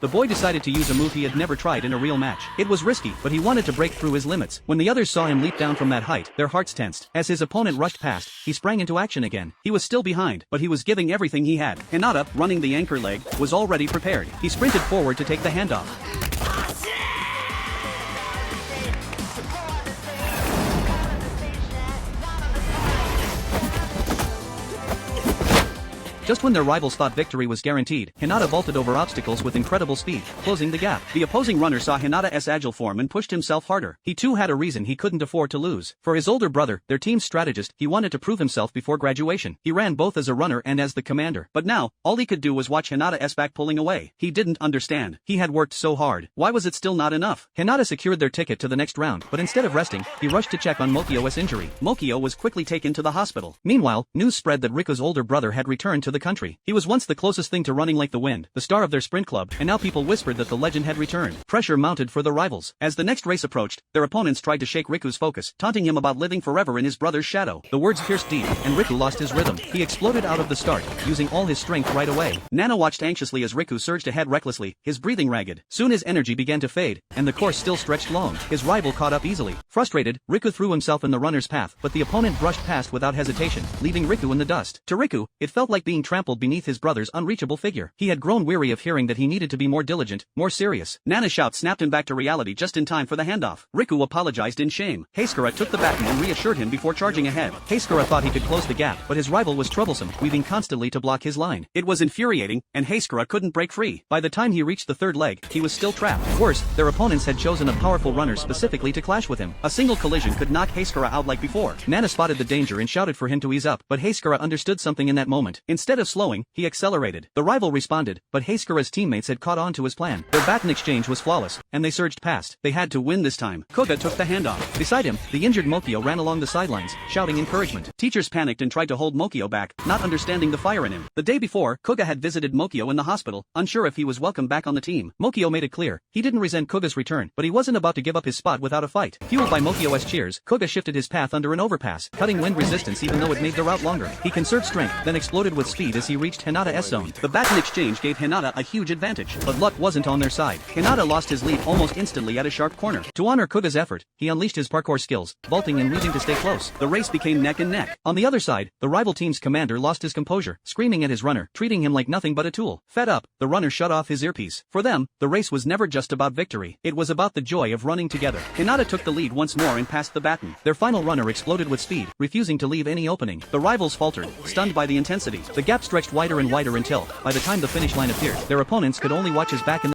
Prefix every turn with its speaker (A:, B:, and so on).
A: the boy decided to use a move he had never tried in a real match. It was risky, but he wanted to break through his limits. When the others saw him leap down from that height, their hearts tensed. As his opponent rushed past, he sprang into action again. He was still behind, but he was giving everything he had. Hinata, running the anchor leg, was already prepared. He sprinted forward to take the handoff. Just when their rivals thought victory was guaranteed, Hinata vaulted over obstacles with incredible speed, closing the gap. The opposing runner saw Hinata's agile form and pushed himself harder. He too had a reason he couldn't afford to lose. For his older brother, their team's strategist, he wanted to prove himself before graduation. He ran both as a runner and as the commander. But now, all he could do was watch Hinata's back pulling away. He didn't understand. He had worked so hard. Why was it still not enough? Hinata secured their ticket to the next round, but instead of resting, he rushed to check on Mokio's injury. Mokio was quickly taken to the hospital. Meanwhile, news spread that Riku's older brother had returned to the country. He was once the closest thing to running like the wind, the star of their sprint club, and now people whispered that the legend had returned. Pressure mounted for the rivals. As the next race approached, their opponents tried to shake Riku's focus, taunting him about living forever in his brother's shadow. The words pierced deep, and Riku lost his rhythm. He exploded out of the start, using all his strength right away. Nana watched anxiously as Riku surged ahead recklessly, his breathing ragged. Soon his energy began to fade, and the course still stretched long. His rival caught up easily. Frustrated, Riku threw himself in the runner's path, but the opponent brushed past without hesitation, leaving Riku in the dust. To Riku, it felt like being trampled beneath his brother's unreachable figure. He had grown weary of hearing that he needed to be more diligent, more serious. Nana's shout snapped him back to reality just in time for the handoff. Riku apologized in shame. Heisukura took the baton and reassured him before charging ahead. Heisukura thought he could close the gap, but his rival was troublesome, weaving constantly to block his line. It was infuriating, and Heisukura couldn't break free. By the time he reached the third leg, he was still trapped. Worse, their opponents had chosen a powerful runner specifically to clash with him. A single collision could knock Heisukura out like before. Nana spotted the danger and shouted for him to ease up, but Heisukura understood something in that moment. Instead of slowing, he accelerated. The rival responded, but Heisukura's teammates had caught on to his plan. Their baton exchange was flawless, and they surged past. They had to win this time. Koga took the handoff. Beside him, the injured Mokio ran along the sidelines, shouting encouragement. Teachers panicked and tried to hold Mokio back, not understanding the fire in him. The day before, Koga had visited Mokio in the hospital, unsure if he was welcome back on the team. Mokio made it clear, he didn't resent Koga's return, but he wasn't about to give up his spot without a fight. Fueled by Mokio's cheers, Koga shifted his path under an overpass, cutting wind resistance even though it made the route longer. He conserved strength, then exploded with speed as he reached Hinata's zone. The baton exchange gave Hinata a huge advantage, but luck wasn't on their side. Hinata lost his lead almost instantly at a sharp corner. To honor Koga's effort, he unleashed his parkour skills, vaulting and weaving to stay close. The race became neck and neck. On the other side, the rival team's commander lost his composure, screaming at his runner, treating him like nothing but a tool. Fed up, the runner shut off his earpiece. For them, the race was never just about victory. It was about the joy of running together. Hinata took the lead once more and passed the baton. Their final runner exploded with speed, refusing to leave any opening. The rivals faltered, stunned by the intensity. The gap stretched wider and wider until, by the time the finish line appeared, their opponents could only watch his back in the